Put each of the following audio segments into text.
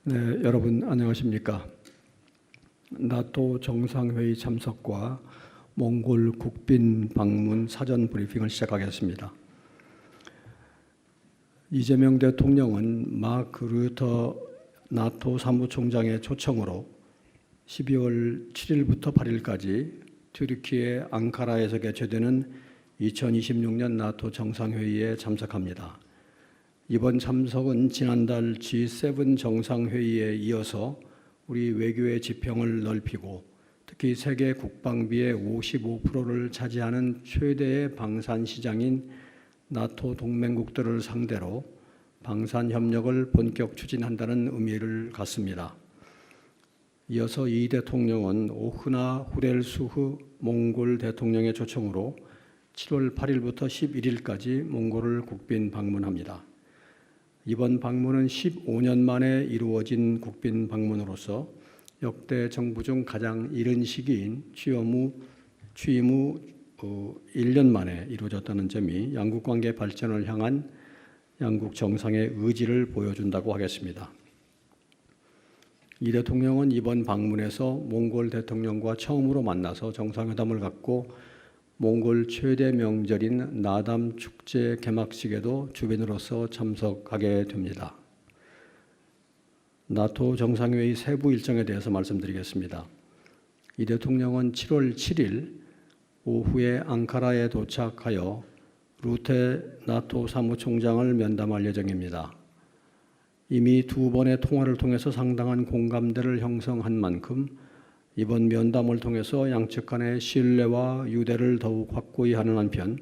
네, 여러분 안녕하십니까? 나토 정상회의 참석과 몽골 국빈 방문 사전 브리핑을 시작하겠습니다. 이재명 대통령은 마크 르터 나토 사무총장의 초청으로 12월 7일부터 8일까지 튀르키예 앙카라에서 개최되는 2026년 나토 정상회의에 참석합니다. 이번 참석은 지난달 G7 정상회의에 이어서 우리 외교의 지평을 넓히고 특히 세계 국방비의 55%를 차지하는 최대의 방산 시장인 나토 동맹국들을 상대로 방산 협력을 본격 추진한다는 의미를 갖습니다. 이어서 이 대통령은 오흐나 후렐수흐 몽골 대통령의 초청으로 7월 8일부터 11일까지 몽골을 국빈 방문합니다. 이번 방문은 15년 만에 이루어진 국빈 방문으로서 역대 정부 중 가장 이른 시기인 취임 후 1년 만에 이루어졌다는 점이 양국 관계 발전을 향한 양국 정상의 의지를 보여준다고 하겠습니다. 이 대통령은 이번 방문에서 몽골 대통령과 처음으로 만나서 정상회담을 갖고 몽골 최대 명절인 나담 축제 개막식에도 주빈으로서 참석하게 됩니다. 나토 정상회의 세부 일정에 대해서 말씀드리겠습니다. 이 대통령은 7월 7일 오후에 앙카라에 도착하여 루테 나토 사무총장을 면담할 예정입니다. 이미 두 번의 통화를 통해서 상당한 공감대를 형성한 만큼 이번 면담을 통해서 양측 간의 신뢰와 유대를 더욱 확고히 하는 한편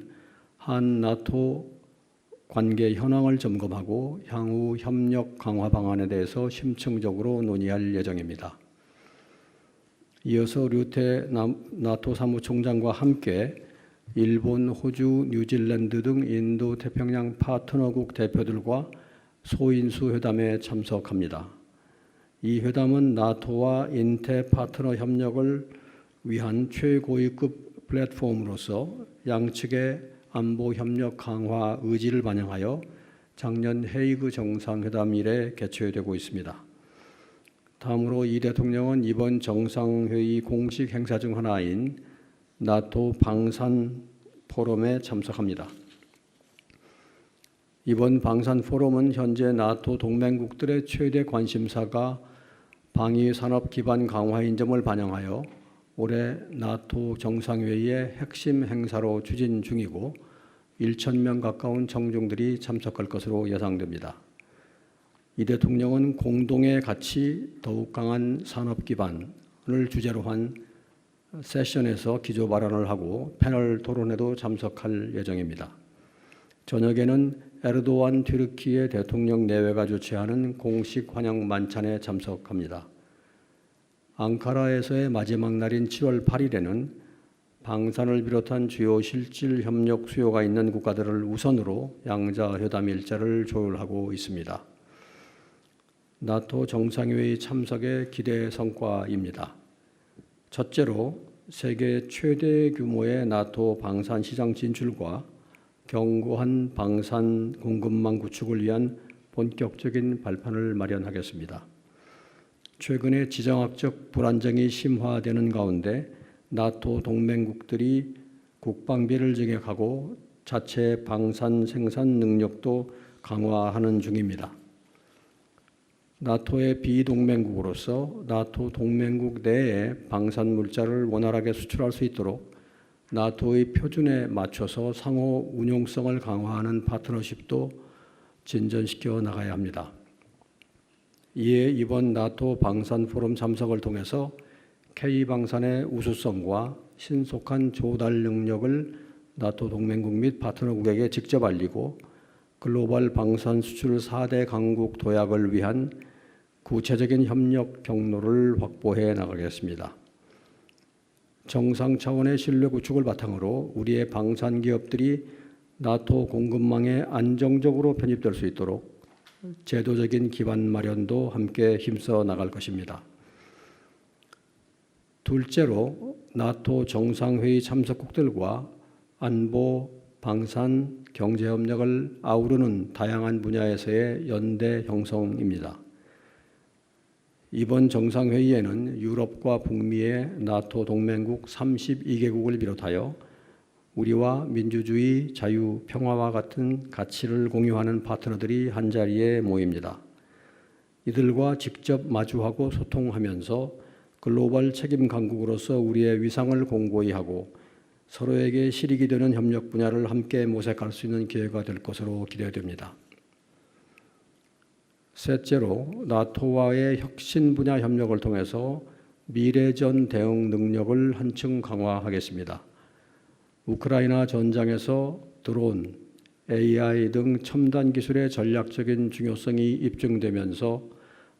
한 나토 관계 현황을 점검하고 향후 협력 강화 방안에 대해서 심층적으로 논의할 예정입니다. 이어서 류테 나토 사무총장과 함께 일본, 호주, 뉴질랜드 등 인도 태평양 파트너국 대표들과 소인수 회담에 참석합니다. 이 회담은 나토와 인태 파트너 협력을 위한 최고위급 플랫폼으로서 양측의 안보 협력 강화 의지를 반영하여 작년 헤이그 정상회담 이래 개최되고 있습니다. 다음으로 이 대통령은 이번 정상회의 공식 행사 중 하나인 나토 방산 포럼에 참석합니다. 이번 방산 포럼은 현재 나토 동맹국들의 최대 관심사가 방위 산업 기반 강화인 점을 반영하여 올해 나토 정상회의의 핵심 행사로 추진 중이고 1,000명 가까운 청중들이 참석할 것으로 예상됩니다. 이 대통령은 공동의 가치, 더욱 강한 산업 기반을 주제로 한 세션에서 기조 발언을 하고 패널 토론에도 참석할 예정입니다. 저녁에는 에르도안 튀르키예 대통령 내외가 주최하는 공식 환영 만찬에 참석합니다. 앙카라에서의 마지막 날인 7월 8일에는 방산을 비롯한 주요 실질 협력 수요가 있는 국가들을 우선으로 양자 회담 일자를 조율하고 있습니다. 나토 정상회의 참석의 기대 성과입니다. 첫째로 세계 최대 규모의 나토 방산 시장 진출과 견고한 방산 공급망 구축을 위한 본격적인 발판을 마련하겠습니다. 최근에 지정학적 불안정이 심화되는 가운데 나토 동맹국들이 국방비를 증액하고 자체 방산 생산 능력도 강화하는 중입니다. 나토의 비동맹국으로서 나토 동맹국 내에 방산 물자를 원활하게 수출할 수 있도록 나토의 표준에 맞춰서 상호 운용성을 강화하는 파트너십도 진전시켜 나가야 합니다. 이에 이번 나토 방산 포럼 참석을 통해서 K방산의 우수성과 신속한 조달 능력을 나토 동맹국 및 파트너국에게 직접 알리고 글로벌 방산 수출 4대 강국 도약을 위한 구체적인 협력 경로를 확보해 나가겠습니다. 정상 차원의 신뢰 구축을 바탕으로 우리의 방산 기업들이 나토 공급망에 안정적으로 편입될 수 있도록 제도적인 기반 마련도 함께 힘써 나갈 것입니다. 둘째로 나토 정상회의 참석국들과 안보, 방산, 경제협력을 아우르는 다양한 분야에서의 연대 형성입니다. 이번 정상회의에는 유럽과 북미의 나토 동맹국 32개국을 비롯하여 우리와 민주주의, 자유, 평화와 같은 가치를 공유하는 파트너들이 한자리에 모입니다. 이들과 직접 마주하고 소통하면서 글로벌 책임 강국으로서 우리의 위상을 공고히 하고 서로에게 실익이 되는 협력 분야를 함께 모색할 수 있는 기회가 될 것으로 기대됩니다. 셋째로, 나토와의 혁신 분야 협력을 통해서 미래전 대응 능력을 한층 강화하겠습니다. 우크라이나 전장에서 드론, AI 등 첨단 기술의 전략적인 중요성이 입증되면서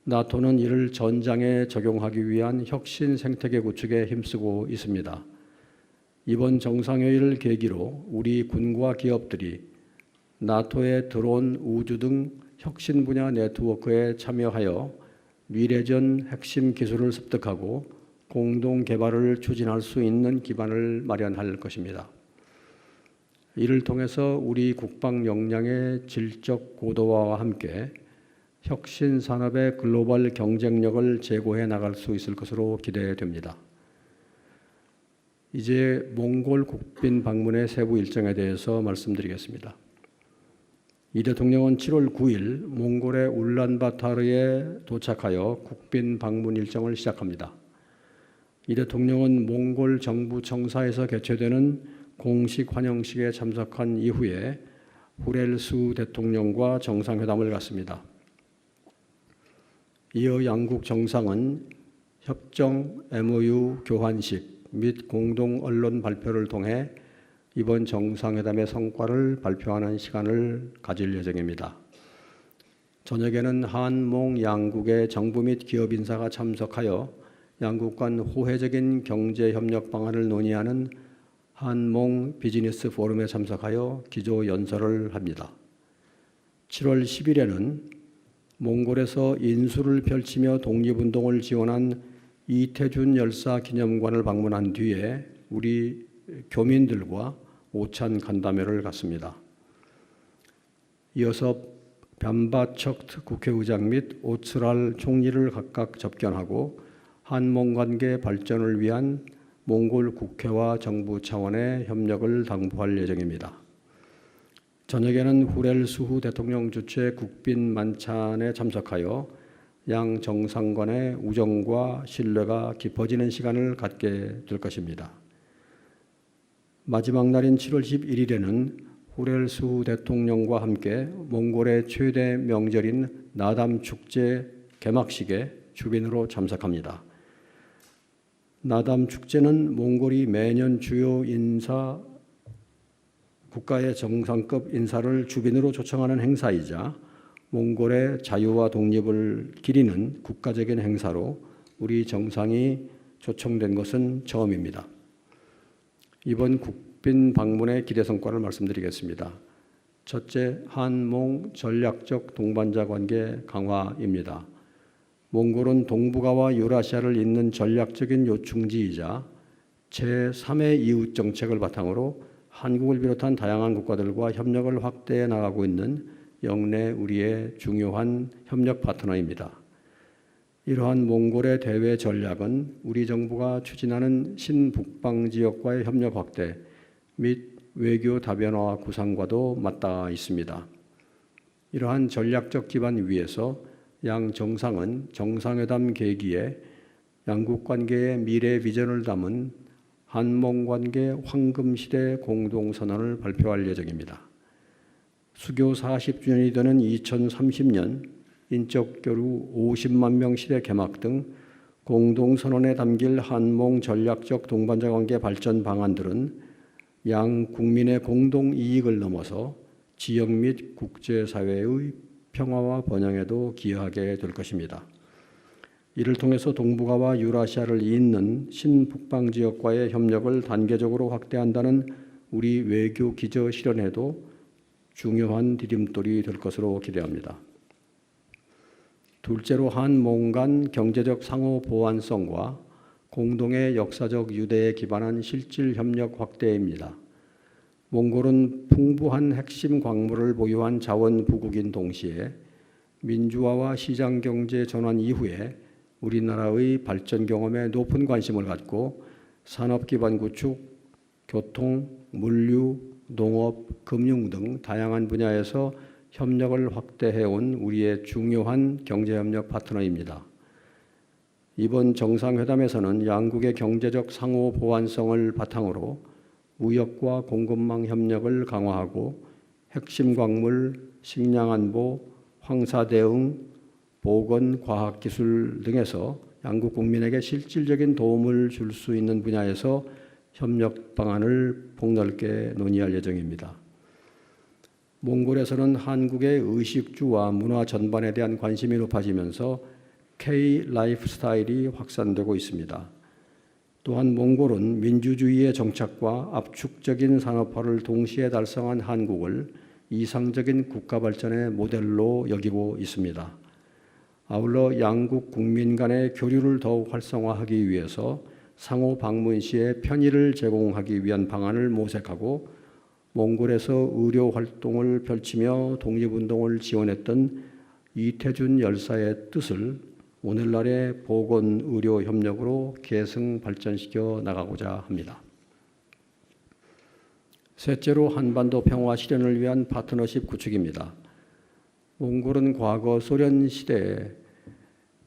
나토는 이를 전장에 적용하기 위한 혁신 생태계 구축에 힘쓰고 있습니다. 이번 정상회의를 계기로 우리 군과 기업들이 나토의 드론, 우주 등 혁신 분야 네트워크에 참여하여 미래전 핵심 기술을 습득하고 공동 개발을 추진할 수 있는 기반을 마련할 것입니다. 이를 통해서 우리 국방 역량의 질적 고도화와 함께 혁신 산업의 글로벌 경쟁력을 제고해 나갈 수 있을 것으로 기대됩니다. 이제 몽골 국빈 방문의 세부 일정에 대해서 말씀드리겠습니다. 이 대통령은 7월 9일 몽골의 울란바타르에 도착하여 국빈 방문 일정을 시작합니다. 이 대통령은 몽골 정부 청사에서 개최되는 공식 환영식에 참석한 이후에 후렐수 대통령과 정상회담을 갖습니다. 이어 양국 정상은 협정 MOU 교환식 및 공동 언론 발표를 통해 이번 정상회담의 성과를 발표하는 시간을 가질 예정입니다. 저녁에는 한몽 양국의 정부 및 기업 인사가 참석하여 양국 간 호혜적인 경제 협력 방안을 논의하는 한몽 비즈니스 포럼에 참석하여 기조 연설을 합니다. 7월 10일에는 몽골에서 인수를 펼치며 독립운동을 지원한 이태준 열사 기념관을 방문한 뒤에 우리 교민들과 오찬 간담회를 갖습니다. 이어서 뱀바척트 국회의장 및 오츠랄 총리를 각각 접견하고 한몽 관계 발전을 위한 몽골 국회와 정부 차원의 협력을 당부할 예정입니다. 저녁에는 후렐수후 대통령 주최 국빈 만찬에 참석하여 양 정상 간의 우정과 신뢰가 깊어지는 시간을 갖게 될 것입니다. 마지막 날인 7월 11일에는 후렐수후 대통령과 함께 몽골의 최대 명절인 나담 축제 개막식에 주빈으로 참석합니다. 나담 축제는 몽골이 매년 주요 인사 국가의 정상급 인사를 주빈으로 초청하는 행사이자 몽골의 자유와 독립을 기리는 국가적인 행사로 우리 정상이 초청된 것은 처음입니다. 이번 국빈 방문의 기대 성과를 말씀드리겠습니다. 첫째, 한몽 전략적 동반자 관계 강화입니다. 몽골은 동북아와 유라시아를 잇는 전략적인 요충지이자 제3의 이웃 정책을 바탕으로 한국을 비롯한 다양한 국가들과 협력을 확대해 나가고 있는 영내 우리의 중요한 협력 파트너입니다. 이러한 몽골의 대외 전략은 우리 정부가 추진하는 신북방 지역과의 협력 확대 및 외교 다변화 구상과도 맞닿아 있습니다. 이러한 전략적 기반 위에서 양 정상은 정상회담 계기에 양국 관계의 미래 비전을 담은 한몽 관계 황금시대 공동선언을 발표할 예정입니다. 수교 40주년이 되는 2030년 인적교류 50만 명 시대 개막 등 공동선언에 담길 한몽 전략적 동반자 관계 발전 방안들은 양 국민의 공동 이익을 넘어서 지역 및 국제사회의 평화와 번영에도 기여하게 될 것입니다. 이를 통해서 동북아와 유라시아를 잇는 신북방 지역과의 협력을 단계적으로 확대한다는 우리 외교 기저 실현에도 중요한 디딤돌이 될 것으로 기대합니다. 둘째로 한몽 간 경제적 상호 보완성과 공동의 역사적 유대에 기반한 실질 협력 확대입니다. 몽골은 풍부한 핵심 광물을 보유한 자원부국인 동시에 민주화와 시장경제 전환 이후에 우리나라의 발전 경험에 높은 관심을 갖고 산업 기반 구축, 교통, 물류, 농업, 금융 등 다양한 분야에서 협력을 확대해온 우리의 중요한 경제협력 파트너입니다. 이번 정상회담에서는 양국의 경제적 상호 보완성을 바탕으로 무역과 공급망 협력을 강화하고 핵심 광물, 식량 안보, 황사 대응, 보건, 과학기술 등에서 양국 국민에게 실질적인 도움을 줄 수 있는 분야에서 협력 방안을 폭넓게 논의할 예정입니다. 몽골에서는 한국의 의식주와 문화 전반에 대한 관심이 높아지면서 K 라이프스타일이 확산되고 있습니다. 또한 몽골은 민주주의의 정착과 압축적인 산업화를 동시에 달성한 한국을 이상적인 국가 발전의 모델로 여기고 있습니다. 아울러 양국 국민 간의 교류를 더욱 활성화하기 위해서 상호 방문 시에 편의를 제공하기 위한 방안을 모색하고 몽골에서 의료 활동을 펼치며 독립운동을 지원했던 이태준 열사의 뜻을 오늘날의 보건의료 협력으로 계승 발전시켜 나가고자 합니다. 셋째로 한반도 평화 실현을 위한 파트너십 구축입니다. 몽골은 과거 소련 시대에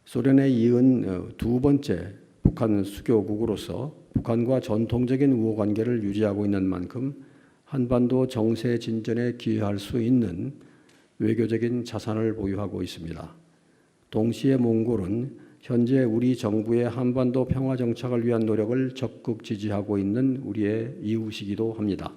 소련에 이은 두 번째 북한 수교국으로서 북한과 전통적인 우호 관계를 유지하고 있는 만큼 한반도 정세 진전에 기여할 수 있는 외교적인 자산을 보유하고 있습니다. 동시에 몽골은 현재 우리 정부의 한반도 평화 정착을 위한 노력을 적극 지지하고 있는 우리의 이웃이기도 합니다.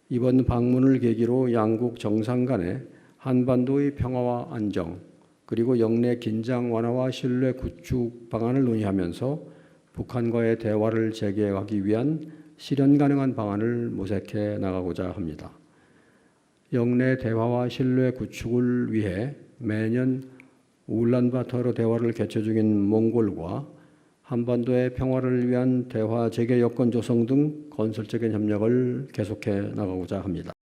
이번 방문을 계기로 양국 정상 간에 한반도의 평화와 안정, 그리고 영내 긴장 완화와 신뢰 구축 방안을 논의하면서 북한과의 대화를 재개하기 위한 실현 가능한 방안을 모색해 나가고자 합니다. 영내 대화와 신뢰 구축을 위해 매년 울란바토르 대화를 개최 중인 몽골과 한반도의 평화를 위한 대화 재개 여건 조성 등 건설적인 협력을 계속해 나가고자 합니다.